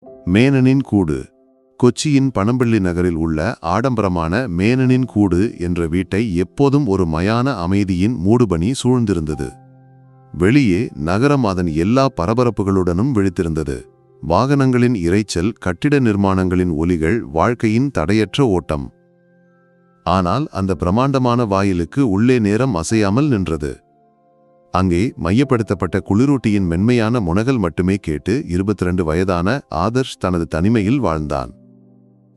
மேனனின் கூடு. கொச்சியின் பனம்பள்ளி நகரில் உள்ள ஆடம்பரமான மேனனின் கூடு என்ற வீட்டை எப்போதும் ஒரு மயான அமைதியின் மூடுபனி சூழ்ந்திருந்தது. வெளியே நகரம் அதன் எல்லா பரபரப்புகளுடனும் விழித்திருந்தது. வாகனங்களின் இரைச்சல், கட்டிட நிர்மாணங்களின் ஒலிகள், வாழ்க்கையின் தடையற்ற ஓட்டம். ஆனால் அந்த பிரம்மாண்டமான வாயிலுக்கு உள்ளே நேரம் அசையாமல் நின்றது. அங்கே மையப்படுத்தப்பட்ட குளிரூட்டியின் மென்மையான முனகல் மட்டுமே கேட்டு 22 வயதான ஆதர்ஷ் தனது தனிமையில் வாழ்ந்தான்.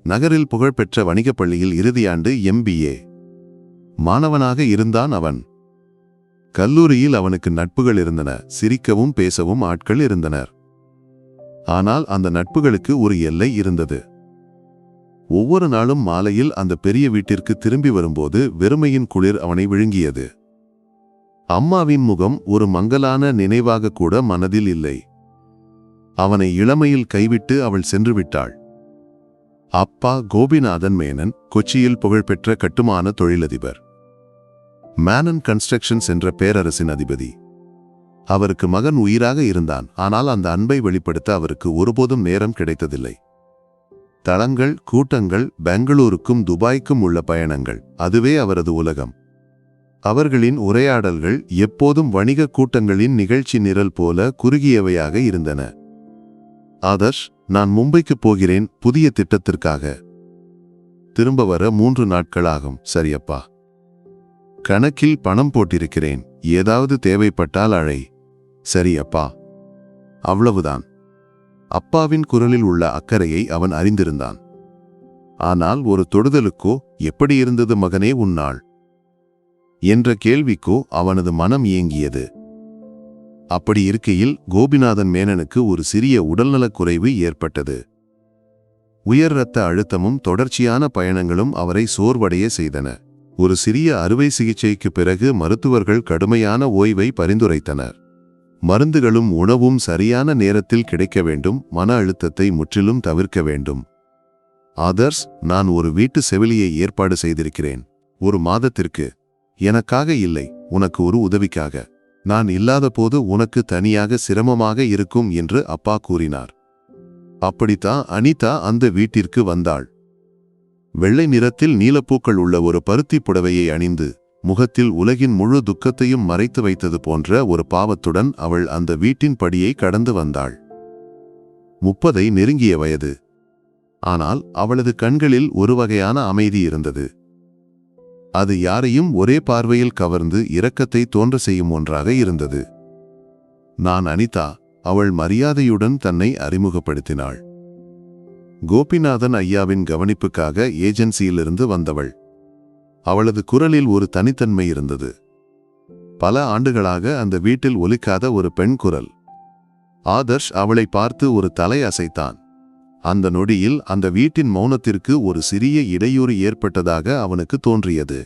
நகரில் புகழ்பெற்ற வணிகப் பள்ளியில் இறுதியாண்டு MBA மாணவனாக இருந்தான் அவன். கல்லூரியில் அவனுக்கு நட்புகள் இருந்தன, சிரிக்கவும் பேசவும் ஆட்கள் இருந்தனர். ஆனால் அந்த நட்புகளுக்கு ஒரு எல்லை இருந்தது. ஒவ்வொரு நாளும் மாலையில் அந்த பெரிய வீட்டிற்கு திரும்பி வரும்போது வெறுமையின் குளிர் அவனை விழுங்கியது. அம்மாவின் முகம் ஒரு மங்கலான நினைவாக கூட மனதில் இல்லை. அவனை இளமையில் கைவிட்டு அவள் சென்று விட்டாள். அப்பா கோபிநாதன் மேனன் கொச்சியில் புகழ்பெற்ற கட்டுமான தொழிலதிபர். மேனன் கன்ஸ்ட்ரக்ஷன்ஸ் என்ற பேரரசின் அதிபதி. அவருக்கு மகன் உயிராக இருந்தான். ஆனால் அந்த அன்பை வெளிப்படுத்த அவருக்கு ஒருபோதும் நேரம் கிடைத்ததில்லை. தளங்கள், கூட்டங்கள், பெங்களூருக்கும் துபாய்க்கும் உள்ள பயணங்கள், அதுவே அவரது உலகம். அவர்களின் உரையாடல்கள் எப்போதும் வணிக கூட்டங்களின் நிகழ்ச்சி நிரல் போல குறுகியவையாக இருந்தன. ஆதர்ஷ், நான் மும்பைக்கு போகிறேன், புதிய திட்டத்திற்காக. திரும்ப வர 3 நாட்களாகும். சரியப்பா. கணக்கில் பணம் போட்டிருக்கிறேன், ஏதாவது தேவைப்பட்டால் அழை. சரியப்பா. அவ்வளவுதான். அப்பாவின் குரலில் உள்ள அக்கறையை அவன் அறிந்திருந்தான். ஆனால் ஒரு தொடுதலுக்கோ, எப்படி இருந்தது மகனே உன்னாள் என்ற கேள்விக்கோ அவனது மனம் ஏங்கியது. அப்படி இருக்கையில் கோபிநாதன் மேனனுக்கு ஒரு சிறிய உடல்நலக் குறைவு ஏற்பட்டது. உயர் இரத்த அழுத்தமும் தொடர்ச்சியான பயணங்களும் அவரை சோர்வடைய செய்தன. ஒரு சிறிய அறுவை சிகிச்சைக்கு பிறகு மருத்துவர்கள் கடுமையான ஓய்வை பரிந்துரைத்தனர். மருந்துகளும் உணவும் சரியான நேரத்தில் கிடைக்க வேண்டும், மன அழுத்தத்தை முற்றிலும் தவிர்க்க வேண்டும். ஆதர்ஷ், நான் ஒரு வீட்டு செவிலியை ஏற்பாடு செய்திருக்கிறேன். 1 மாதத்திற்கு. எனக்காக இல்லை, உனக்கு ஒரு உதவிக்காக. நான் இல்லாத போது உனக்கு தனியாக சிரமமாக இருக்கும் என்று அப்பா கூறினார். அப்படித்தான் அனிதா அந்த வீட்டிற்கு வந்தாள். வெள்ளை நிறத்தில் நீலப்பூக்கள் உள்ள ஒரு பருத்தி புடவையை அணிந்து, முகத்தில் உலகின் முழு துக்கத்தையும் மறைத்து வைத்தது போன்ற ஒரு பாவத்துடன் அவள் அந்த வீட்டின் படியை கடந்து வந்தாள். 30ஐ நெருங்கிய வயது. ஆனால் அவளது கண்களில் ஒரு வகையான அமைதி இருந்தது. அது யாரையும் ஒரே பார்வையில் கவர்ந்து இரக்கத்தை தோன்ற செய்யும் ஒன்றாக இருந்தது. நான் அனிதா, அவள் மரியாதையுடன் தன்னை அறிமுகப்படுத்தினாள். கோபிநாதன் ஐயாவின் கவனிப்புக்காக ஏஜென்சியிலிருந்து வந்தவள். அவளது குரலில் ஒரு தனித்தன்மை இருந்தது. பல ஆண்டுகளாக அந்த வீட்டில் ஒலிக்காத ஒரு பெண் குரல். ஆதர்ஷ் அவளை பார்த்து ஒரு தலை அசைத்தான். அந்த நொடியில் அந்த வீட்டின் மௌனத்திற்கு ஒரு சிறிய இடையூறு ஏற்பட்டதாக அவனுக்கு தோன்றியது.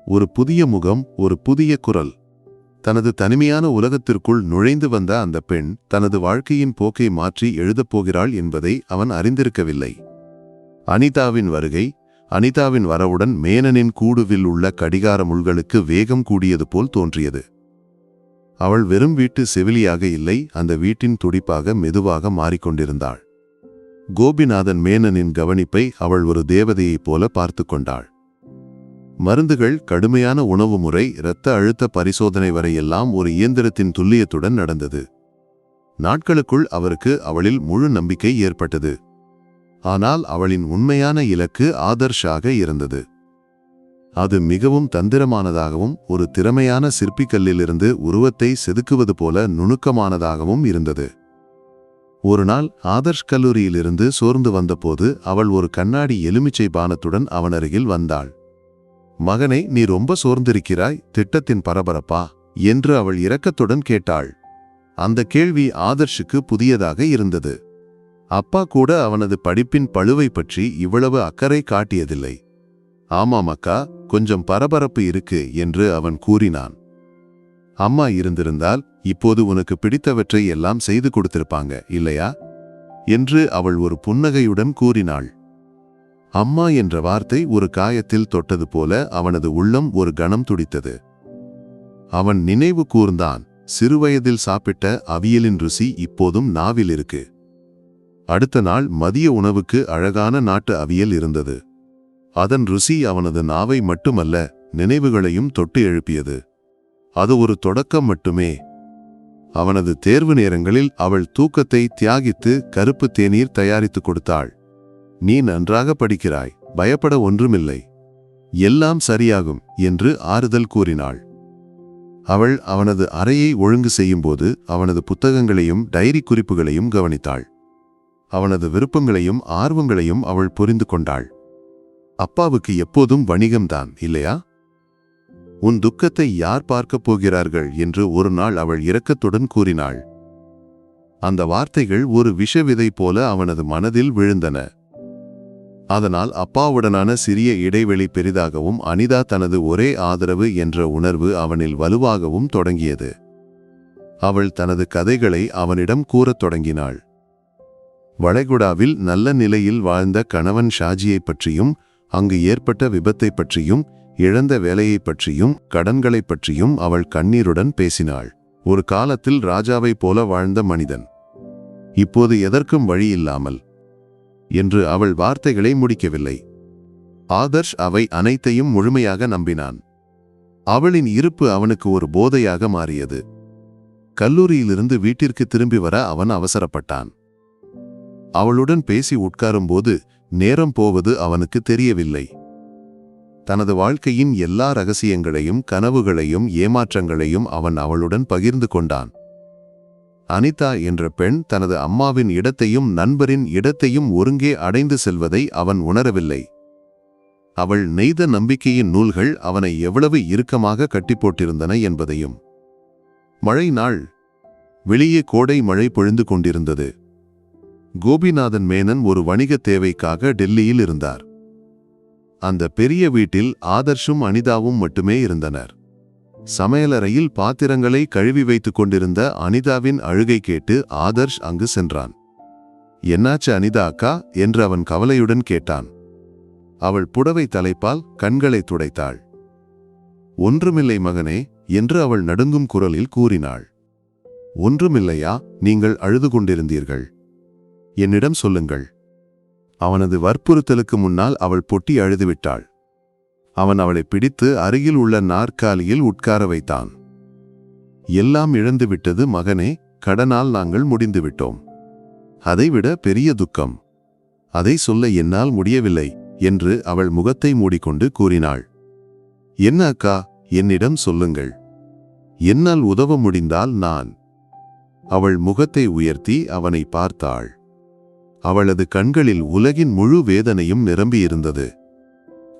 ஒரு புதிய முகம், ஒரு புதிய குரல். தனது தனிமையான உலகத்திற்குள் நுழைந்து வந்த அந்த பெண் தனது வாழ்க்கையின் போக்கை மாற்றி எழுதப்போகிறாள் என்பதை அவன் அறிந்திருக்கவில்லை. அனிதாவின் வருகை, அனிதாவின் வரவுடன் மேனனின் கூடுவில் உள்ள கடிகார முள்களுக்கு வேகம் கூடியது போல் தோன்றியது. அவள் வெறும் வீட்டு செவிலியாக இல்லை, அந்த வீட்டின் துடிப்பாக மெதுவாக மாறிக்கொண்டிருந்தாள். கோபிநாதன் மேனனின் கவனிப்பை அவள் ஒரு தேவதையைப் போல பார்த்து கொண்டாள். மருந்துகள், கடுமையான உணவு முறை, இரத்த அழுத்த பரிசோதனை வரையெல்லாம் ஒரு இயந்திரத்தின் துல்லியத்துடன் நடந்தது. நாட்களுக்குள் அவருக்கு அவளில் முழு நம்பிக்கை ஏற்பட்டது. ஆனால் அவளின் உண்மையான இலக்கு ஆதர்ஷாக இருந்தது. அது மிகவும் தந்திரமானதாகவும் ஒரு திறமையான சிற்பிக்கல்லிலிருந்து உருவத்தை செதுக்குவது போல நுணுக்கமானதாகவும் இருந்தது. ஒரு நாள் ஆதர்ஷ் கல்லூரியிலிருந்து சோர்ந்து வந்தபோது அவள் ஒரு கண்ணாடி எலுமிச்சை பானத்துடன் அவனருகில் வந்தாள். மகனை, நீ ரொம்ப சோர்ந்திருக்கிறாய், திட்டத்தின் பரபரப்பா என்று அவள் இரக்கத்துடன் கேட்டாள். அந்த கேள்வி ஆதர்ஷுக்கு புதியதாக இருந்தது. அப்பா கூட அவனது படிப்பின் பளுவை பற்றி இவ்வளவு அக்கறை காட்டியதில்லை. ஆமாம் அக்கா, கொஞ்சம் பரபரப்பு இருக்கு என்று அவன் கூறினான். அம்மா இருந்திருந்தால் இப்போது உனக்கு பிடித்தவற்றை எல்லாம் செய்து கொடுத்திருப்பாங்க, இல்லையா என்று அவள் ஒரு புன்னகையுடன் கூறினாள். அம்மா என்ற வார்த்தை ஒரு காயத்தில் தொட்டது போல அவனது உள்ளம் ஒரு கணம் துடித்தது. அவன் நினைவு கூர்ந்தான். சிறுவயதில் சாப்பிட்ட அவியலின் ருசி இப்போதும் நாவில் இருக்கு. அடுத்த நாள் மதிய உணவுக்கு அழகான நாட்டு அவியல் இருந்தது. அதன் ருசி அவனது நாவை மட்டுமல்ல, நினைவுகளையும் தொட்டு எழுப்பியது. அது ஒரு தொடக்கம் மட்டுமே. அவனது தேர்வு நேரங்களில் அவள் தூக்கத்தை தியாகித்து கருப்பு தேநீர் தயாரித்து கொடுத்தாள். நீ நன்றாக படிக்கிறாய், பயப்பட ஒன்றுமில்லை, எல்லாம் சரியாகும் என்று ஆறுதல் கூறினாள். அவள் அவனது அறையை ஒழுங்கு செய்யும்போது அவனது புத்தகங்களையும் டைரி குறிப்புகளையும் கவனித்தாள். அவனது விருப்பங்களையும் ஆர்வங்களையும் அவள் புரிந்து கொண்டாள். அப்பாவுக்கு எப்போதும் வணிகம்தான், இல்லையா? உன் துக்கத்தை யார் பார்க்கப் போகிறார்கள் என்று ஒரு நாள் அவள் இரக்கத்துடன் கூறினாள். அந்த வார்த்தைகள் ஒரு விஷவிதை போல அவனது மனதில் விழுந்தன. அதனால் அப்பாவுடனான சிறிய இடைவெளி பெரிதாகவும் அனிதா தனது ஒரே ஆதரவு என்ற உணர்வு அவனில் வலுவாகவும் தொடங்கியது. அவள் தனது கதைகளை அவனிடம் கூறத் தொடங்கினாள். வளைகுடாவில் நல்ல நிலையில் வாழ்ந்த கணவன் ஷாஜியைப் பற்றியும், அங்கு ஏற்பட்ட விபத்தைப் பற்றியும், இழந்த வேலையைப் பற்றியும், கடன்களைப் பற்றியும் அவள் கண்ணீருடன் பேசினாள். ஒரு காலத்தில் ராஜாவைப் போல வாழ்ந்த மனிதன், இப்போது எதற்கும் வழி இல்லாமல் என்று அவள் வார்த்தைகளை முடிக்கவில்லை. ஆதர்ஷ் அவை அனைத்தையும் முழுமையாக நம்பினான். அவளின் இருப்பு அவனுக்கு ஒரு போதையாக மாறியது. கல்லூரியிலிருந்து வீட்டிற்கு திரும்பி வர அவன் அவசரப்பட்டான். அவளுடன் பேசி உட்காரும்போது நேரம் போவது அவனுக்கு தெரியவில்லை. தனது வாழ்க்கையின் எல்லா ரகசியங்களையும், கனவுகளையும், ஏமாற்றங்களையும் அவன் அவளுடன் பகிர்ந்து கொண்டான். அனிதா என்ற பெண் தனது அம்மாவின் இடத்தையும் நண்பரின் இடத்தையும் ஒருங்கே அடைந்து செல்வதை அவன் உணரவில்லை. அவள் நெய்த நம்பிக்கையின் நூல்கள் அவனை எவ்வளவு இறுக்கமாக கட்டிப்போட்டிருந்தன என்பதையும். மழை நாள். வெளியே கோடை மழை பொழிந்து கொண்டிருந்தது. கோபிநாதன் மேனன் ஒரு வணிக தேவைக்காக டெல்லியில் இருந்தார். அந்த பெரிய வீட்டில் ஆதர்ஷும் அனிதாவும் மட்டுமே இருந்தனர். சமையலறையில் பாத்திரங்களை கழுவி வைத்துக் கொண்டிருந்த அனிதாவின் அழுகை கேட்டு ஆதர்ஷ் அங்கு சென்றான். என்னாச்சு அனிதா அக்கா என்று அவன் கவலையுடன் கேட்டான். அவள் புடவை தலைப்பால் கண்களை துடைத்தாள். ஒன்றுமில்லை மகனே என்று அவள் நடுங்கும் குரலில் கூறினாள். ஒன்றுமில்லையா, நீங்கள் அழுது கொண்டிருந்தீர்கள், என்னிடம் சொல்லுங்கள். அவனது வற்புறுத்தலுக்கு முன்னால் அவள் பொட்டி அழுதுவிட்டாள். அவன் அவளை பிடித்து அருகில் உள்ள நாற்காலியில் உட்கார வைத்தான். எல்லாம் இழந்துவிட்டது மகனே, கடனால் நாங்கள் முடிந்துவிட்டோம். அதைவிட பெரிய துக்கம், அதை சொல்ல என்னால் முடியவில்லை என்று அவள் முகத்தை மூடிக்கொண்டு கூறினாள். என்ன அக்கா, என்னிடம் சொல்லுங்கள், என்னால் உதவ முடிந்தால் நான். அவள் முகத்தை உயர்த்தி அவனை பார்த்தாள். அவளது கண்களில் உலகின் முழு வேதனையும் நிரம்பியிருந்தது.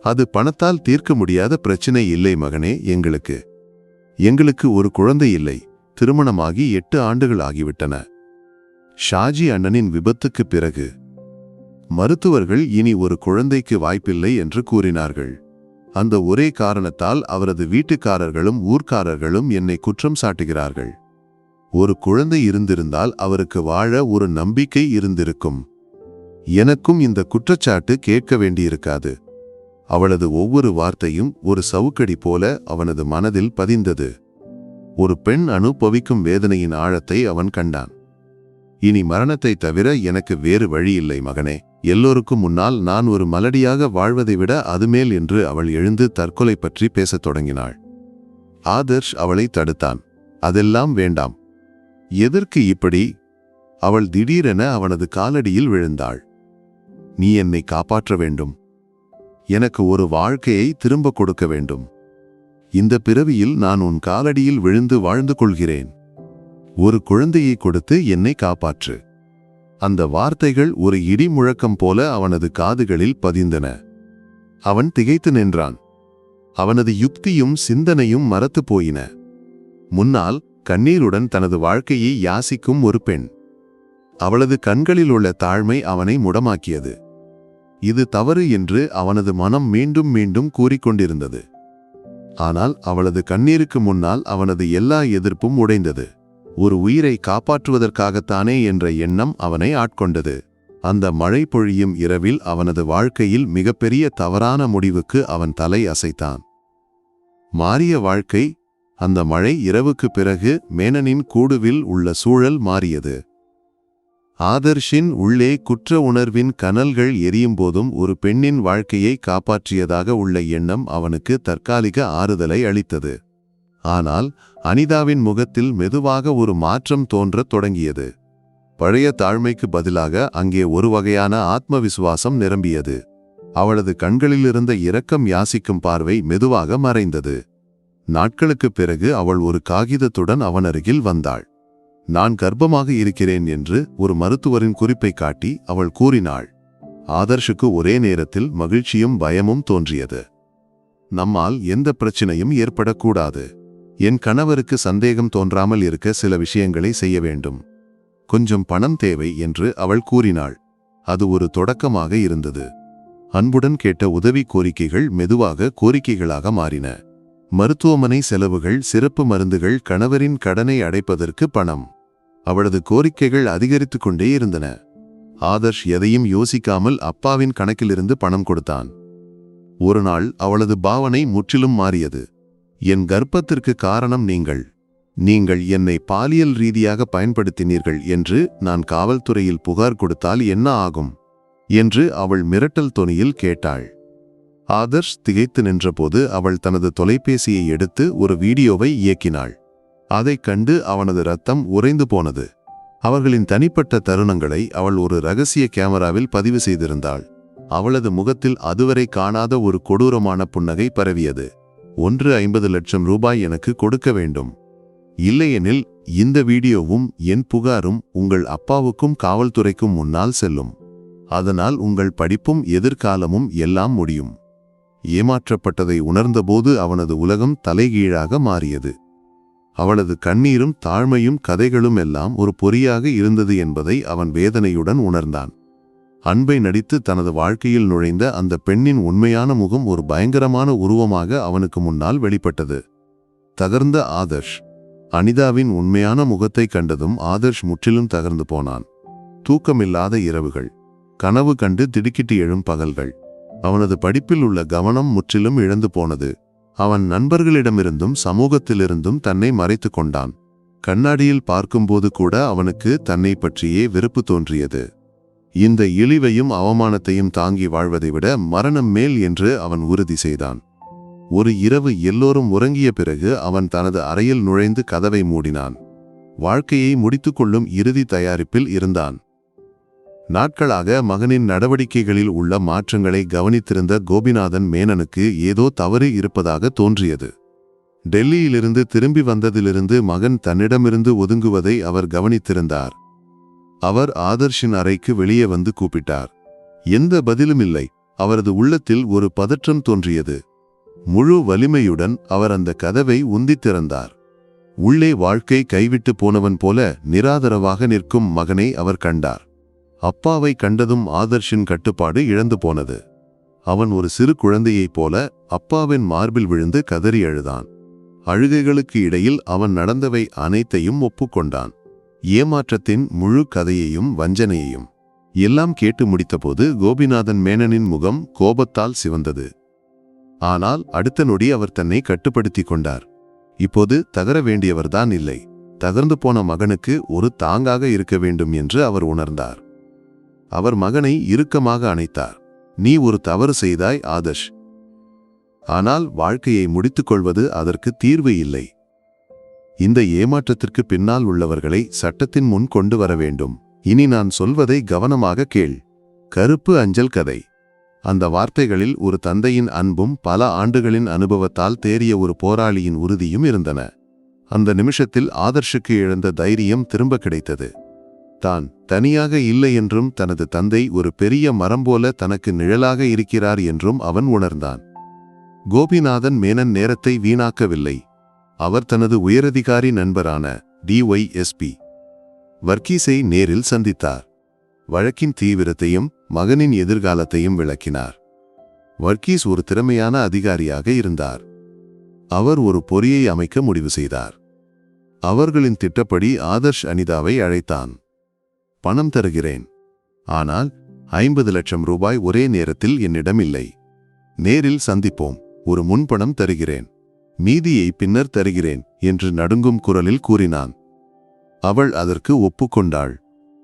அது பணத்தால் தீர்க்க முடியாத பிரச்சினை இல்லை மகனே. எங்களுக்கு ஒரு குழந்தை இல்லை. திருமணமாகி 8 ஆண்டுகள் ஆகிவிட்டன. ஷாஜி அண்ணனின் விபத்துக்கு பிறகு மருத்துவர்கள் இனி ஒரு குழந்தைக்கு வாய்ப்பில்லை என்று கூறினார்கள். அந்த ஒரே காரணத்தால் அவரது வீட்டுக்காரர்களும் ஊர்க்காரர்களும் என்னை குற்றம் சாட்டுகிறார்கள். ஒரு குழந்தை இருந்திருந்தால் அவருக்கு வாழ ஒரு நம்பிக்கை இருந்திருக்கும். எனக்கும் இந்த குற்றச்சாட்டு கேட்க வேண்டியிருக்காது. அவளது ஒவ்வொரு வார்த்தையும் ஒரு சவுக்கடி போல அவனது மனதில் பதிந்தது. ஒரு பெண் அனுபவிக்கும் வேதனையின் ஆழத்தை அவன் கண்டான். இனி மரணத்தை தவிர எனக்கு வேறு வழியில்லை மகனே. எல்லோருக்கும் முன்னால் நான் ஒரு மலடியாக வாழ்வதை விட அதுமேல் என்று அவள் எழுந்து தற்கொலை பற்றி பேசத் தொடங்கினாள். ஆதர்ஷ் அவளை தடுத்தான். அதெல்லாம் வேண்டாம். எதற்கு இப்படி? அவள் திடீரென அவனது காலடியில் விழுந்தாள். நீ என்னை காப்பாற்ற வேண்டும். எனக்கு ஒரு வாழ்க்கையை திரும்ப கொடுக்க வேண்டும். இந்த பிறவியில் நான் உன் காலடியில் விழுந்து வாழ்ந்து கொள்கிறேன். ஒரு குழந்தையை கொடுத்து என்னை காப்பாற்று. அந்த வார்த்தைகள் ஒரு இடி முழக்கம் போல அவனது காதுகளில் பதிந்தன. அவன் திகைத்து நின்றான். அவனது யுக்தியும் சிந்தனையும் மரத்து போயின. முன்னால் கண்ணீருடன் தனது வாழ்க்கையை யாசிக்கும் ஒரு பெண். அவளது கண்களில் உள்ள தாழ்மை அவனை முடமாக்கியது. இது தவறு என்று அவனது மனம் மீண்டும் மீண்டும் கூறிக்கொண்டிருந்தது. ஆனால் அவளது கண்ணீருக்கு முன்னால் அவனது எல்லா எதிர்ப்பும் உடைந்தது. ஒரு உயிரை காப்பாற்றுவதற்காகத்தானே என்ற எண்ணம் அவனை ஆட்கொண்டது. அந்த மழை பொழியும் இரவில் அவனது வாழ்க்கையில் மிகப்பெரிய தவறான முடிவுக்கு அவன் தலை அசைத்தான். மாறிய வாழ்க்கை. அந்த மழை இரவுக்கு பிறகு மேனனின் கூடுவில் உள்ள சூழல் மாறியது. ஆதர்ஷின் உள்ளே குற்ற உணர்வின் கனல்கள் எரியும்போதும் ஒரு பெண்ணின் வாழ்க்கையை காப்பாற்றியதாக உள்ள எண்ணம் அவனுக்கு தற்காலிக ஆறுதலை அளித்தது. ஆனால் அனிதாவின் முகத்தில் மெதுவாக ஒரு மாற்றம் தோன்றத் தொடங்கியது. பழைய தாழ்மைக்கு பதிலாக அங்கே ஒரு வகையான ஆத்மவிசுவாசம் நிரம்பியது. அவளது கண்களிலிருந்த இரக்கம் யாசிக்கும் பார்வை மெதுவாக மறைந்தது. நாட்களுக்குப் பிறகு அவள் ஒரு காகிதத்துடன் அவன் அருகில் வந்தாள். நான் கர்ப்பமாக இருக்கிறேன் என்று ஒரு மருத்துவரின் குறிப்பை காட்டி அவள் கூறினாள். ஆதர்ஷுக்கு ஒரே நேரத்தில் மகிழ்ச்சியும் பயமும் தோன்றியது. நம்மால் எந்த பிரச்சனையும் ஏற்படக்கூடாது. என் கணவருக்கு சந்தேகம் தோன்றாமல் இருக்க சில விஷயங்களை செய்ய வேண்டும். கொஞ்சம் பணம் தேவை என்று அவள் கூறினாள். அது ஒரு தொடக்கமாக இருந்தது. அன்புடன் கேட்ட உதவி கோரிக்கைகள் மெதுவாக கோரிக்கைகளாக மாறின. மருத்துவமனை செலவுகள், சிறப்பு மருந்துகள், கணவரின் கடனை அடைப்பதற்கு பணம். அவளது கோரிக்கைகள் அதிகரித்து கொண்டே இருந்தன. ஆதர்ஷ் எதையும் யோசிக்காமல் அப்பாவின் கணக்கிலிருந்து பணம் கொடுத்தான். ஒரு நாள் அவளது பாவனை முற்றிலும் மாறியது. என் கர்ப்பத்திற்கு காரணம் நீங்கள் என்னை பாலியல் ரீதியாக பயன்படுத்தினீர்கள் என்று நான் காவல்துறையில் புகார் கொடுத்தால் என்ன ஆகும் என்று அவள் மிரட்டல் தொனியில் கேட்டாள். ஆதர்ஷ் திகைத்து நின்றபோது அவள் தனது தொலைபேசியை எடுத்து ஒரு வீடியோவை இயக்கினாள். அதைக் கண்டு அவனது இரத்தம் உறைந்து போனது. அவர்களின் தனிப்பட்ட தருணங்களை அவள் ஒரு ரகசிய கேமராவில் பதிவு செய்திருந்தாள். அவளது முகத்தில் அதுவரை காணாத ஒரு கொடூரமான புன்னகை பரவியது. 50 லட்சம் ரூபாய் எனக்கு கொடுக்க வேண்டும். இல்லையெனில் இந்த வீடியோவும் என் புகாரும் உங்கள் அப்பாவுக்கும் காவல்துறைக்கும் முன்னால் செல்லும். அதனால் உங்கள் படிப்பும் எதிர்காலமும் எல்லாம் முடியும். ஏமாற்றப்பட்டதை உணர்ந்தபோது அவனது உலகம் தலைகீழாக மாறியது. அவளது கண்ணீரும் தாழ்மையும் கதைகளும் எல்லாம் ஒரு பொறியாக இருந்தது என்பதை அவன் வேதனையுடன் உணர்ந்தான். அன்பை நடித்து தனது வாழ்க்கையில் நுழைந்த அந்த பெண்ணின் உண்மையான முகம் ஒரு பயங்கரமான உருவமாக அவனுக்கு முன்னால் வெளிப்பட்டது. தகர்ந்த ஆதர்ஷ். அனிதாவின் உண்மையான முகத்தை கண்டதும் ஆதர்ஷ் முற்றிலும் தகர்ந்து போனான். தூக்கமில்லாத இரவுகள், கனவு கண்டு திடுக்கிட்டு எழும் பகல்கள். அவனது படிப்பில் உள்ள கவனம் முற்றிலும் இழந்து போனது. அவன் நண்பர்களிடமிருந்தும் சமூகத்திலிருந்தும் தன்னை மறைத்து கொண்டான். கண்ணாடியில் பார்க்கும்போது கூட அவனுக்கு தன்னை பற்றியே வெறுப்பு தோன்றியது. இந்த இழிவையும் அவமானத்தையும் தாங்கி வாழ்வதை விட மரணம் மேல் என்று அவன் உறுதி செய்தான். ஒரு இரவு எல்லோரும் உறங்கிய பிறகு அவன் தனது அறையில் நுழைந்து கதவை மூடினான். வாழ்க்கையை முடித்துக்கொள்ளும் இறுதி தயாரிப்பில் இருந்தான். நாட்களாக மகனின் நடவடிக்கைகளில் உள்ள மாற்றங்களை கவனித்திருந்த கோபிநாதன் மேனனுக்கு ஏதோ தவறு இருப்பதாக தோன்றியது. டெல்லியிலிருந்து திரும்பி வந்ததிலிருந்து மகன் தன்னிடமிருந்து ஒதுங்குவதை அவர் கவனித்திருந்தார். அவர் ஆதர்ஷின் அறைக்கு வெளியே வந்து கூப்பிட்டார். எந்த பதிலும் இல்லை. அவரது உள்ளத்தில் ஒரு பதற்றம் தோன்றியது. முழு வலிமையுடன் அவர் அந்த கதவை உந்தித் திறந்தார். உள்ளே வாழ்க்கை கைவிட்டு போனவன் போல நிராதரவாக நிற்கும் மகனை அவர் கண்டார். அப்பாவை கண்டதும் ஆதர்ஷின் கட்டுப்பாடு இழந்து போனது. அவன் ஒரு சிறு குழந்தையைப் போல அப்பாவின் மார்பில் விழுந்து கதறி அழுதான். அழுகைகளுக்கு இடையில் அவன் நடந்தவை அனைத்தையும் ஒப்புக்கொண்டான். ஏமாற்றத்தின் முழு கதையையும் வஞ்சனையையும் எல்லாம் கேட்டு முடித்தபோது கோபிநாதன் மேனனின் முகம் கோபத்தால் சிவந்தது. ஆனால் அடுத்த நொடி அவர் தன்னை கட்டுப்படுத்தி கொண்டார். இப்போது தகர வேண்டியவர்தான் இல்லை, தகர்ந்து போன மகனுக்கு ஒரு தாங்காக இருக்க வேண்டும் என்று அவர் உணர்ந்தார். அவர் மகனை இறுக்கமாக அணைத்தார். நீ ஒரு தவறு செய்தாய் ஆதர்ஷ். ஆனால் வாழ்க்கையை முடித்துக்கொள்வது அதற்கு தீர்வு இல்லை. இந்த ஏமாற்றத்திற்கு பின்னால் உள்ளவர்களை சட்டத்தின் முன் கொண்டு வர வேண்டும். இனி நான் சொல்வதை கவனமாக கேள். கருப்பு அஞ்சல் கதை. அந்த வார்த்தைகளில் ஒரு தந்தையின் அன்பும் பல ஆண்டுகளின் அனுபவத்தால் தேறிய ஒரு போராளியின் உறுதியும் இருந்தன. அந்த நிமிஷத்தில் ஆதர்ஷுக்கு இழந்த தைரியம் திரும்ப கிடைத்தது. தான் தனியாக இல்லை என்றும் தனது தந்தை ஒரு பெரிய மரம் போல தனக்கு நிழலாக இருக்கிறார் என்றும் அவன் உணர்ந்தான். கோபிநாதன் மேனன் நேரத்தை வீணாக்கவில்லை. அவர் தனது உயரதிகாரி நண்பரான DYSP வர்கீஸை நேரில் சந்தித்தார். வழக்கின் தீவிரத்தையும் மகனின் எதிர்காலத்தையும் விளக்கினார். வர்கீஸ் ஒரு திறமையான அதிகாரியாக இருந்தார். அவர் ஒரு பொறியை அமைக்க முடிவு செய்தார். அவர்களின் திட்டப்படி ஆதர்ஷ் அனிதாவை அழைத்தான். பணம் தருகிறேன், ஆனால் 50 லட்சம் ரூபாய் ஒரே நேரத்தில் என்னிடம் இல்லை. நேரில் சந்திப்போம். ஒரு முன்பணம் தருகிறேன், மீதியை பின்னர் தருகிறேன் என்று நடுங்கும் குரலில் கூறினான். அவள் அதற்கு ஒப்புக்கொண்டாள்.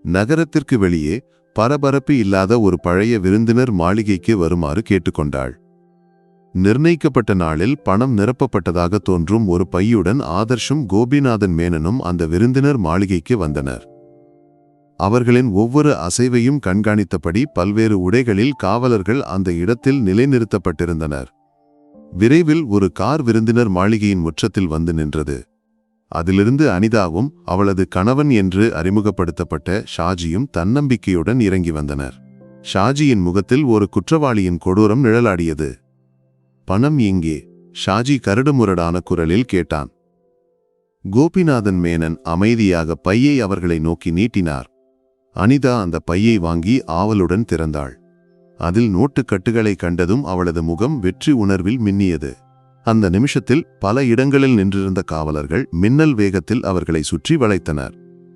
நகரத்திற்கு வெளியே பரபரப்பு இல்லாத ஒரு பழைய விருந்தினர் மாளிகைக்கு வருமாறு கேட்டுக்கொண்டாள். நிர்ணயிக்கப்பட்ட நாளில் பணம் நிரப்பப்பட்டதாக தோன்றும் ஒரு பையுடன் ஆதர்ஷும் கோபிநாதன் மேனனும் அந்த விருந்தினர் மாளிகைக்கு வந்தனர். அவர்களின் ஒவ்வொரு அசைவையும் கண்காணித்தபடி பல்வேறு உடைகளில் காவலர்கள் அந்த இடத்தில் நிலைநிறுத்தப்பட்டிருந்தனர். விரைவில் ஒரு கார் விருந்தினர் மாளிகையின் முற்றத்தில் வந்து நின்றது. அதிலிருந்து அனிதாவும் அவளது கணவன் என்று அறிமுகப்படுத்தப்பட்ட ஷாஜியும் தன்னம்பிக்கையுடன் இறங்கி வந்தனர். ஷாஜியின் முகத்தில் ஒரு குற்றவாளியின் கொடூரம் நிழலாடியது. பணம் எங்கே? ஷாஜி கரடுமுரடான குரலில் கேட்டான். கோபிநாதன் மேனன் அமைதியாக பையை அவர்களை நோக்கி நீட்டினார். அனிதா அந்த பையை வாங்கி ஆவலுடன் திறந்தாள். அதில் நோட்டுக்கட்டுகளை கண்டதும் அவளது முகம் வெற்றி உணர்வில் மின்னியது. அந்த நிமிஷத்தில் பல இடங்களில் நின்றிருந்த காவலர்கள் மின்னல் வேகத்தில் அவர்களை சுற்றி வளைத்தனர்.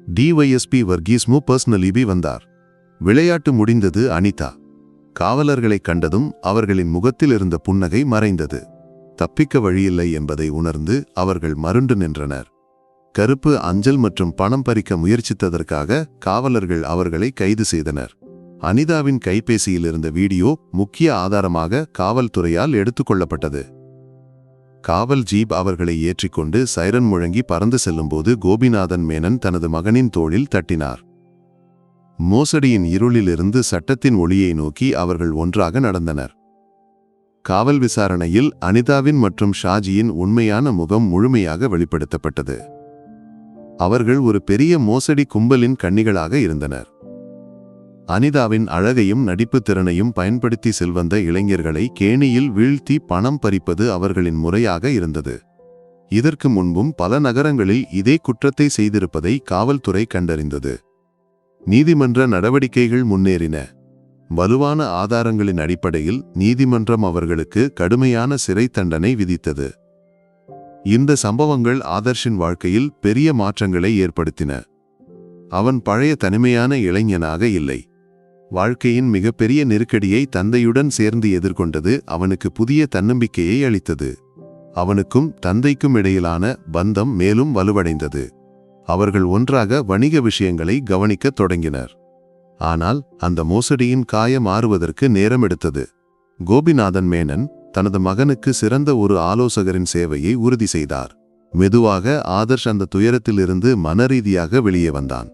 டிஒய்எஸ்பி வர்கீஸ் பர்சனலிபி வந்தார். விளையாட்டு முடிந்தது. அனிதா காவலர்களை கண்டதும் அவர்களின் முகத்தில் இருந்த புன்னகை மறைந்தது. தப்பிக்க வழியில்லை என்பதை உணர்ந்து அவர்கள் மருண்டு நின்றனர். கருப்பு அஞ்சல் மற்றும் பணம் பறிக்க முயற்சித்ததற்காக காவலர்கள் அவர்களை கைது செய்தனர். அனிதாவின் கைபேசியில் இருந்த வீடியோ முக்கிய ஆதாரமாக காவல்துறையால் எடுத்துக்கொள்ளப்பட்டது. காவல் ஜீப் அவர்களை ஏற்றிக்கொண்டு சைரன் முழங்கி பறந்து செல்லும்போது கோபிநாதன் மேனன் தனது மகனின் தோளில் தட்டினார். மோசடியின் இருளிலிருந்து சட்டத்தின் ஒளியை நோக்கி அவர்கள் ஒன்றாக நடந்தனர். காவல் விசாரணையில் அனிதாவின் மற்றும் ஷாஜியின் உண்மையான முகம் முழுமையாக வெளிப்படுத்தப்பட்டது. அவர்கள் ஒரு பெரிய மோசடி கும்பலின் கன்னிகளாக இருந்தனர். அனிதாவின் அழகையும் நடிப்பு திறனையும் பயன்படுத்தி செல்வந்த இளைஞர்களை கேணியில் வீழ்த்தி பணம் பறிப்பது அவர்களின் முறையாக இருந்தது. இதற்கு முன்பும் பல நகரங்களில் இதே குற்றத்தை செய்திருப்பதை காவல்துறை கண்டறிந்தது. நீதிமன்ற நடவடிக்கைகள் முன்னேறின. வலுவான ஆதாரங்களின் அடிப்படையில் நீதிமன்றம் அவர்களுக்கு கடுமையான சிறை தண்டனை விதித்தது. இந்த சம்பவங்கள் ஆதர்ஷின் வாழ்க்கையில் பெரிய மாற்றங்களை ஏற்படுத்தின. அவன் பழைய தனிமையான இளைஞனாக இல்லை. வாழ்க்கையின் மிகப்பெரிய நெருக்கடியை தந்தையுடன் சேர்ந்து எதிர்கொண்டது அவனுக்கு புதிய தன்னம்பிக்கையை அளித்தது. அவனுக்கும் தந்தைக்கும் இடையிலான பந்தம் மேலும் வலுவடைந்தது. அவர்கள் ஒன்றாக வணிக விஷயங்களை கவனிக்கத் தொடங்கினர். ஆனால் அந்த மோசடியின் காயம் ஆறுவதற்கு நேரம் எடுத்தது. கோபிநாதன் மேனன் தனது மகனுக்கு சிறந்த ஒரு ஆலோசகரின் சேவையை உறுதி செய்தார். மெதுவாக ஆதர்ஷ் அந்த துயரத்திலிருந்து மனரீதியாக வெளியே வந்தான்.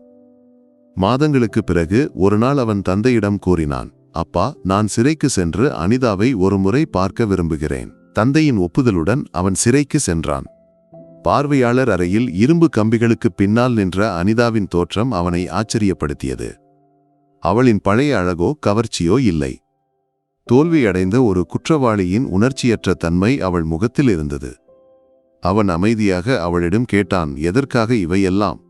மாதங்களுக்கு பிறகு ஒரு நாள் அவன் தந்தையிடம் கூறினான், அப்பா, நான் சிறைக்கு சென்று அனிதாவை ஒருமுறை பார்க்க விரும்புகிறேன். தந்தையின் ஒப்புதலுடன் அவன் சிறைக்கு சென்றான். பார்வையாளர் அறையில் இரும்பு கம்பிகளுக்கு பின்னால் நின்ற அனிதாவின் தோற்றம் அவனை ஆச்சரியப்படுத்தியது. அவளின் பழைய அழகோ கவர்ச்சியோ இல்லை. தோல்வியடைந்த ஒரு குற்றவாளியின் உணர்ச்சியற்ற தன்மை அவள் முகத்தில் இருந்தது. அவன் அமைதியாக அவளிடம் கேட்டான், எதற்காக இவையெல்லாம்?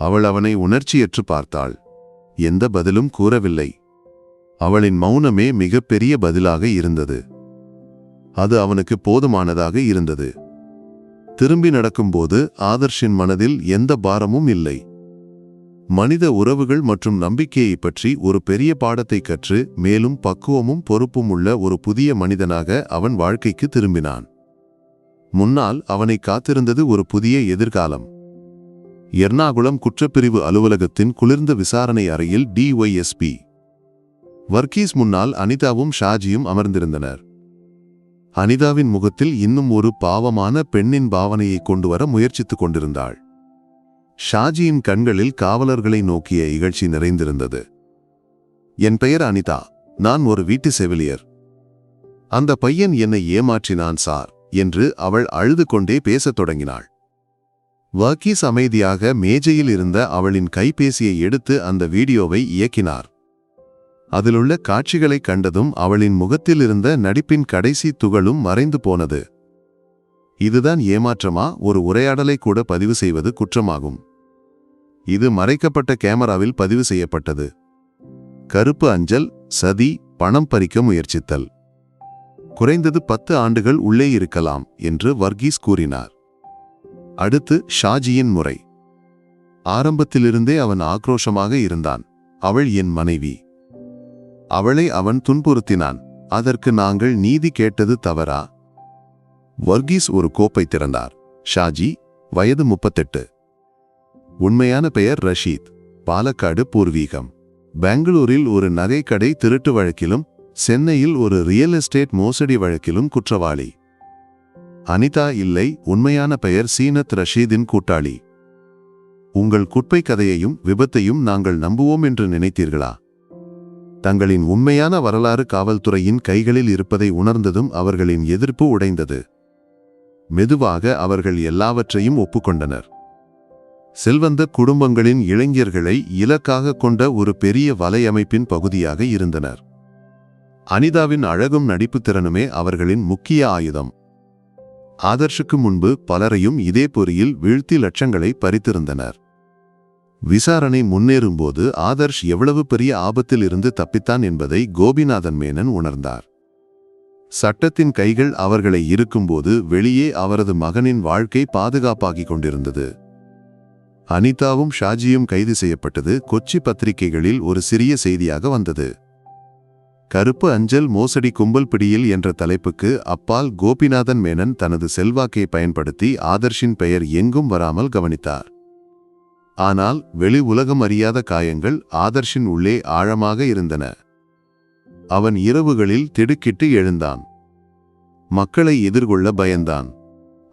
அவள் அவனை உணர்ச்சியற்று பார்த்தாள். எந்த பதிலும் கூறவில்லை. அவளின் மௌனமே மிகப்பெரிய பதிலாக இருந்தது. அது அவனுக்கு போதுமானதாக இருந்தது. திரும்பி நடக்கும்போது ஆதர்ஷின் மனதில் எந்த பாரமும் இல்லை. மனித உறவுகள் மற்றும் நம்பிக்கையை பற்றி ஒரு பெரிய பாடத்தை கற்று மேலும் பக்குவமும் பொறுப்பும் உள்ள ஒரு புதிய மனிதனாக அவன் வாழ்க்கைக்கு திரும்பினான். முன்னால் அவனை காத்திருந்தது ஒரு புதிய எதிர்காலம். எர்ணாகுளம் குற்றப்பிரிவு அலுவலகத்தின் குளிர்ந்த விசாரணை அறையில் டிஒய்எஸ்பி வர்கீஸ் முன்னால் அனிதாவும் ஷாஜியும் அமர்ந்திருந்தனர். அனிதாவின் முகத்தில் இன்னும் ஒரு பாவமான பெண்ணின் பாவனையை கொண்டுவர முயற்சித்துக் கொண்டிருந்தாள். ஷாஜியின் கண்களில் காவலர்களை நோக்கிய இகழ்ச்சி நிறைந்திருந்தது. என் பெயர் அனிதா. நான் ஒரு வீட்டு செவிலியர். அந்த பையன் என்னை ஏமாற்றினான் சார் என்று அவள் அழுது கொண்டே பேசத் தொடங்கினாள். வர்கீஸ் அமைதியாக மேஜையில் இருந்த அவளின் கைபேசியை எடுத்து அந்த வீடியோவை இயக்கினார். அதிலுள்ள காட்சிகளை கண்டதும் அவளின் முகத்தில் இருந்த நடிப்பின் கடைசி துகளும் மறைந்து போனது. இதுதான் ஏமாற்றமா? ஒரு உரையாடலை கூட பதிவு செய்வது குற்றமாகும். இது மறைக்கப்பட்ட கேமராவில் பதிவு செய்யப்பட்டது. கருப்பு அஞ்சல், சதி, பணம் பறிக்க முயற்சித்தல். குறைந்தது 10 ஆண்டுகள் உள்ளே இருக்கலாம் என்று வர்கீஸ் கூறினார். அடுத்து ஷாஜியின் முறை. ஆரம்பத்திலிருந்தே அவன் ஆக்ரோஷமாக இருந்தான். அவள் என் மனைவி. அவளை அவன் துன்புறுத்தினான். அதற்கு நாங்கள் நீதி கேட்டது தவறா? வர்கீஸ் ஒரு கோப்பை திறந்தார். ஷாஜி, வயது 38. உண்மையான பெயர் ரஷீத். பாலக்காடு பூர்வீகம். பெங்களூரில் ஒரு நகைக்கடை திருட்டு வழக்கிலும் சென்னையில் ஒரு ரியல் எஸ்டேட் மோசடி வழக்கிலும் குற்றவாளி. அனிதா இல்லை, உண்மையான பெயர் சீனத் ரஷீதின் கூட்டாளி. உங்கள் குப்பை கதையையும் விபத்தையும் நாங்கள் நம்புவோம் என்று நினைத்தீர்களா? தங்களின் உண்மையான வரலாறு காவல்துறையின் கைகளில் இருப்பதை உணர்ந்ததும் அவர்களின் எதிர்ப்பு உடைந்தது. மெதுவாக அவர்கள் எல்லாவற்றையும் ஒப்புக்கொண்டனர். செல்வந்த குடும்பங்களின் இளைஞர்களை இலக்காக கொண்ட ஒரு பெரிய வலையமைப்பின் பகுதியாக இருந்தனர். அனிதாவின் அழகும் நடிப்பு திறனுமே அவர்களின் முக்கிய ஆயுதம். ஆதர்ஷுக்கு முன்பு பலரையும் இதே பொறியில் வீழ்த்தி லட்சங்களை பறித்திருந்தனர். விசாரணை முன்னேறும்போது ஆதர்ஷ் எவ்வளவு பெரிய ஆபத்தில் இருந்து தப்பித்தான் என்பதை கோபிநாதன் மேனன் உணர்ந்தார். சட்டத்தின் கைகள் அவர்களை இருக்கும்போது வெளியே அவரது மகனின் வாழ்க்கை பாதுகாப்பாகிக் கொண்டிருந்தது. அனிதாவும் ஷாஜியும் கைது செய்யப்பட்டது கொச்சி பத்திரிகைகளில் ஒரு சிறிய செய்தியாக வந்தது. கருப்பு அஞ்சல் மோசடி கும்பல் பிடியில் என்ற தலைப்புக்கு அப்பால் கோபிநாதன் மேனன் தனது செல்வாக்கை பயன்படுத்தி ஆதர்ஷின் பெயர் எங்கும் வராமல் கவனித்தார். ஆனால் வெளி உலகம் அறியாத காயங்கள் ஆதர்ஷின் உள்ளே ஆழமாக இருந்தன. அவன் இரவுகளில் திடுக்கிட்டு எழுந்தான். மக்களை எதிர்கொள்ள பயந்தான்.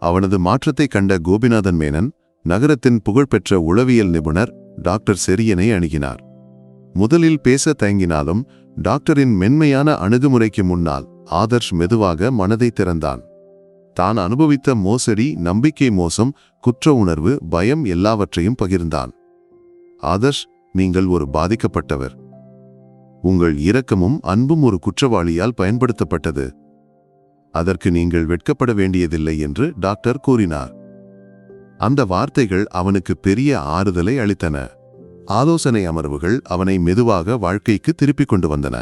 அவனது மாற்றத்தை கண்ட கோபிநாதன் மேனன் நகரத்தின் புகழ்பெற்ற உளவியல் நிபுணர் டாக்டர் செரியனை அணுகினார். முதலில் பேச தயங்கினாலும் டாக்டரின் மென்மையான அணுகுமுறைக்கு முன்னால் ஆதர்ஷ் மெதுவாக மனதை திறந்தான். தான் அனுபவித்த மோசடி, நம்பிக்கை மோசம், குற்ற உணர்வு, பயம் எல்லாவற்றையும் பகிர்ந்தான். ஆதர்ஷ், நீங்கள் ஒரு பாதிக்கப்பட்டவர். உங்கள் இரக்கமும் அன்பும் ஒரு குற்றவாளியால் பயன்படுத்தப்பட்டது. அதற்கு நீங்கள் வெட்கப்பட வேண்டியதில்லை என்று டாக்டர் கூறினார். அந்த வார்த்தைகள் அவனுக்கு பெரிய ஆறுதலை அளித்தன. ஆலோசனை அமர்வுகள் அவனை மெதுவாக வாழ்க்கைக்கு திருப்பிக் கொண்டு வந்தன.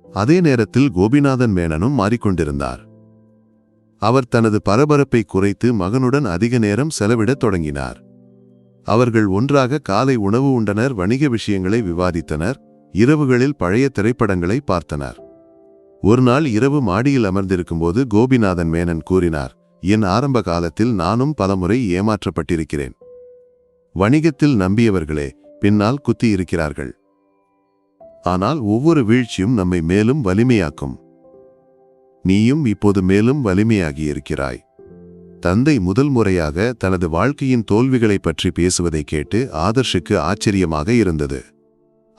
அதே நேரத்தில் கோபிநாதன் மேனனும் மாறிக்கொண்டிருந்தார். அவர் தனது பரபரப்பை குறைத்து மகனுடன் அதிக நேரம் செலவிடத் தொடங்கினார். அவர்கள் ஒன்றாக காலை உணவு உண்டனர், வணிக விஷயங்களை விவாதித்தனர், இரவுகளில் பழைய திரைப்படங்களை பார்த்தனர். ஒரு நாள் இரவு மாடியில் அமர்ந்திருக்கும்போது கோபிநாதன் மேனன் கூறினார், என் ஆரம்ப காலத்தில் நானும் பலமுறை ஏமாற்றப்பட்டிருக்கிறேன். வணிகத்தில் நம்பியவர்களே பின்னால் குத்தி இருக்கிறார்கள். ஆனால் ஒவ்வொரு வீழ்ச்சியும் நம்மை மேலும் வலிமையாக்கும். நீயும் இப்போது மேலும் வலிமையாகியிருக்கிறாய். தந்தை முதல் முறையாக தனது வாழ்க்கையின் தோல்விகளை பற்றி பேசுவதை கேட்டு ஆதர்ஷுக்கு ஆச்சரியமாக இருந்தது.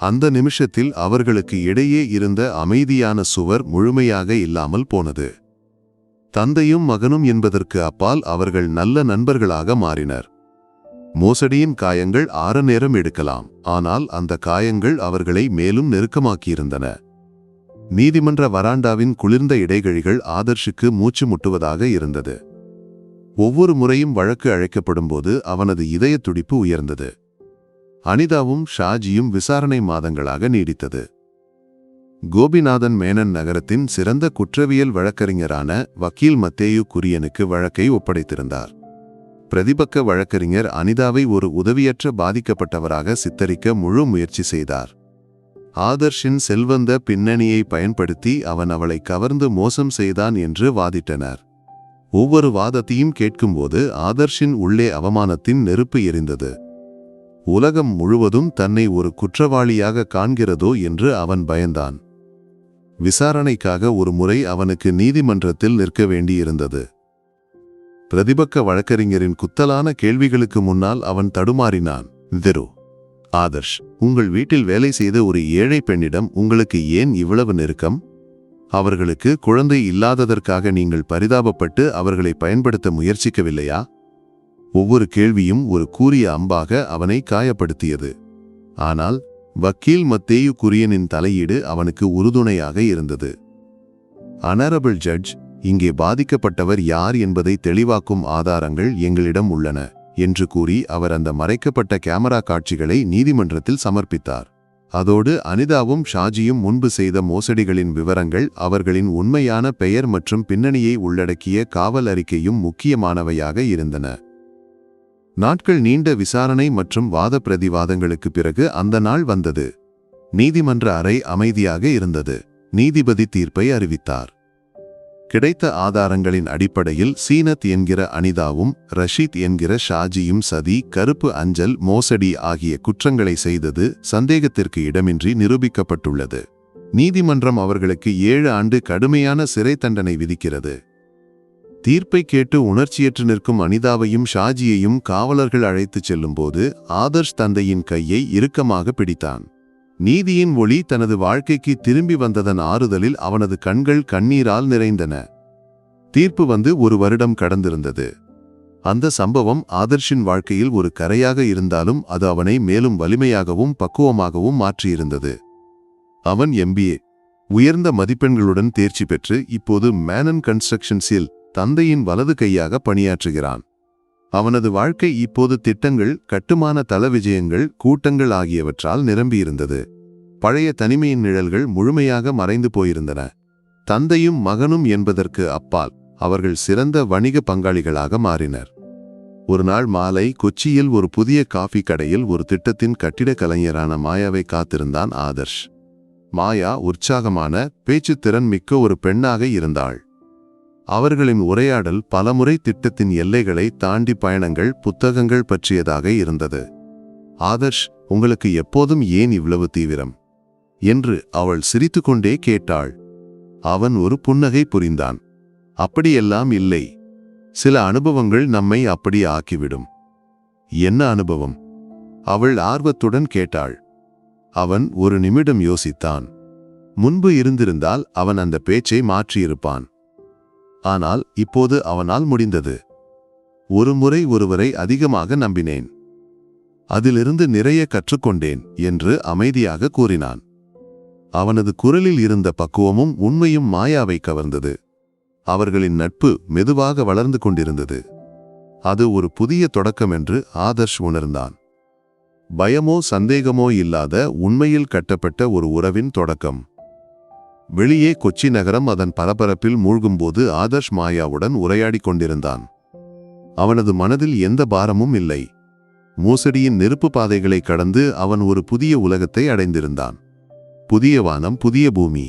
அந்த நிமிஷத்தில் அவர்களுக்கு இடையே இருந்த அமைதியான சுவர் முழுமையாக இல்லாமல் போனது. தந்தையும் மகனும் என்பதற்கு அப்பால் அவர்கள் நல்ல நண்பர்களாக மாறினர். மோசடியின் காயங்கள் ஆற நேரம் எடுக்கலாம், ஆனால் அந்த காயங்கள் அவர்களை மேலும் நெருக்கமாக்கியிருந்தன. நீதிமன்ற வராண்டாவின் குளிர்ந்த இடைகழிகள் ஆதர்ஷுக்கு மூச்சு முட்டுவதாக இருந்தது. ஒவ்வொரு முறையும் வழக்கு அழைக்கப்படும்போது அவனது இதய துடிப்பு உயர்ந்தது. அனிதாவும் ஷாஜியும் விசாரணை மாதங்களாக நீடித்தது. கோபிநாதன் மேனன் நகரத்தின் சிறந்த குற்றவியல் வழக்கறிஞரான வக்கீல் மத்தேயு குரியனுக்கு வழக்கை ஒப்படைத்திருந்தார். பிரதிபக்க வழக்கறிஞர் அனிதாவை ஒரு உதவியற்ற பாதிக்கப்பட்டவராக சித்தரிக்க முழு முயற்சி செய்தார். ஆதர்ஷின் செல்வந்த பின்னணியை பயன்படுத்தி அவன் அவளை கவர்ந்து மோசம் செய்தான் என்று வாதிட்டனர். ஒவ்வொரு வாதத்தையும் கேட்கும்போது ஆதர்ஷின் உள்ளே அவமானத்தின் நெருப்பு எரிந்தது. உலகம் முழுவதும் தன்னை ஒரு குற்றவாளியாக காண்கிறதோ என்று அவன் பயந்தான். விசாரணைக்காக ஒரு முறை அவனுக்கு நீதிமன்றத்தில் நிற்க வேண்டியிருந்தது. பிரதிபக்க வழக்கறிஞரின் குத்தலான கேள்விகளுக்கு முன்னால் அவன் தடுமாறினான். ஆதர்ஷ், உங்கள் வீட்டில் வேலை செய்த ஒரு ஏழை பெண்ணிடம் உங்களுக்கு ஏன் இவ்வளவு நெருக்கம்? அவர்களுக்கு குழந்தை இல்லாததற்காக நீங்கள் பரிதாபப்பட்டு அவர்களை பயன்படுத்த முயற்சிக்கவில்லையா? ஒவ்வொரு கேள்வியும் ஒரு கூரிய அம்பாக அவனை காயப்படுத்தியது. ஆனால் வக்கீல் மத்தேயு குரியனின் தலையீடு அவனுக்கு உறுதுணையாக இருந்தது. ஆனரபிள் ஜட்ஜ், இங்கே பாதிக்கப்பட்டவர் யார் என்பதை தெளிவாக்கும் ஆதாரங்கள் எங்களிடம் உள்ளன என்று கூறி அவர் அந்த மறைக்கப்பட்ட கேமரா காட்சிகளை நீதிமன்றத்தில் சமர்ப்பித்தார். அதோடு அனிதாவும் ஷாஜியும் முன்பு செய்த மோசடிகளின் விவரங்கள், அவர்களின் உண்மையான பெயர் மற்றும் பின்னணியை உள்ளடக்கிய காவல் அறிக்கையும் முக்கியமானவையாக இருந்தன. நாட்கள் நீண்ட விசாரணை மற்றும் வாத பிரதிவாதங்களுக்கு பிறகு அந்த நாள் வந்தது. நீதிமன்ற அறை அமைதியாக இருந்தது. நீதிபதி தீர்ப்பை அறிவித்தார். கிடைத்த ஆதாரங்களின் அடிப்படையில் சீனத் என்கிற அனிதாவும் ரஷீத் என்கிற ஷாஜியும் சதி, கருப்பு அஞ்சல், மோசடி ஆகிய குற்றங்களை செய்தது சந்தேகத்திற்கு இடமின்றி நிரூபிக்கப்பட்டுள்ளது. நீதிமன்றம் அவர்களுக்கு 7 ஆண்டு கடுமையான சிறை தண்டனை விதிக்கிறது. தீர்ப்பை கேட்டு உணர்ச்சியற்று நிற்கும் அனிதாவையும் ஷாஜியையும் காவலர்கள் அழைத்துச் செல்லும்போது ஆதர்ஷ் தந்தையின் கையை இறுக்கமாக பிடித்தான். நீதியின் ஒளி தனது வாழ்க்கைக்கு திரும்பி வந்ததன் ஆறுதலில் அவனது கண்கள் கண்ணீரால் நிறைந்தன. தீர்ப்பு வந்து 1 வருடம் கடந்திருந்தது. அந்த சம்பவம் ஆதர்ஷின் வாழ்க்கையில் ஒரு கரையாக இருந்தாலும் அது அவனை மேலும் வலிமையாகவும் பக்குவமாகவும் மாற்றியிருந்தது. அவன் MBA உயர்ந்த மதிப்பெண்களுடன் தேர்ச்சி பெற்று இப்போது மேனன் கன்ஸ்ட்ரக்ஷன்ஸில் தந்தையின் வலது கையாக பணியாற்றுகிறான். அவனது வாழ்க்கை இப்போது திட்டங்கள், கட்டுமான தள விஜயங்கள், கூட்டங்கள் ஆகியவற்றால் நிரம்பியிருந்தது. பழைய தனிமையின் நிழல்கள் முழுமையாக மறைந்து போயிருந்தன. தந்தையும் மகனும் என்பதற்கு அப்பால் அவர்கள் சிறந்த வணிக பங்காளிகளாக மாறினர். ஒரு நாள் மாலை கொச்சியில் ஒரு புதிய காஃபி கடையில் ஒரு திட்டத்தின் கட்டிடக் கலைஞரான மாயாவை காத்திருந்தான் ஆதர்ஷ். மாயா உற்சாகமான, பேச்சுத்திறன் மிக்க ஒரு பெண்ணாக இருந்தாள். அவர்களின் உரையாடல் பலமுறை திட்டத்தின் எல்லைகளை தாண்டி பயணங்கள், புத்தகங்கள் பற்றியதாக இருந்தது. ஆதர்ஷ், உங்களுக்கு எப்போதும் ஏன் இவ்வளவு தீவிரம் என்று அவள் சிரித்துக்கொண்டே கேட்டாள். அவன் ஒரு புன்னகை புரிந்தான். அப்படியெல்லாம் இல்லை. சில அனுபவங்கள் நம்மை அப்படி ஆக்கிவிடும். என்ன அனுபவம்? அவள் ஆர்வத்துடன் கேட்டாள். அவன் ஒரு நிமிடம் யோசித்தான். முன்பு இருந்திருந்தால் அவன் அந்த பேச்சை மாற்றியிருப்பான். ஆனால் இப்போது அவனால் முடிந்தது. ஒரு முறை ஒருவரை அதிகமாக நம்பினேன். அதிலிருந்து நிறைய கற்றுக்கொண்டேன் என்று அமைதியாக கூறினான். அவனது குரலில் இருந்த பக்குவமும் உண்மையும் மாயாவை கவர்ந்தது. அவர்களின் நட்பு மெதுவாக வளர்ந்து கொண்டிருந்தது. அது ஒரு புதிய தொடக்கம் என்று ஆதர்ஷ் உணர்ந்தான். பயமோ சந்தேகமோ இல்லாத உண்மையில் கட்டப்பட்ட ஒரு உறவின் தொடக்கம். வெளியே கொச்சி நகரம் அதன் பரபரப்பில் மூழ்கும்போது ஆதர்ஷ் மாயாவுடன் உரையாடிக் கொண்டிருந்தான். அவனது மனதில் எந்த பாரமும் இல்லை. மோசடியின் நெருப்பு பாதைகளை கடந்து அவன் ஒரு புதிய உலகத்தை அடைந்திருந்தான். புதிய வானம், புதிய பூமி.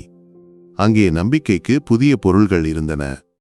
அங்கே நம்பிக்கைக்கு புதிய பொருள்கள் இருந்தன.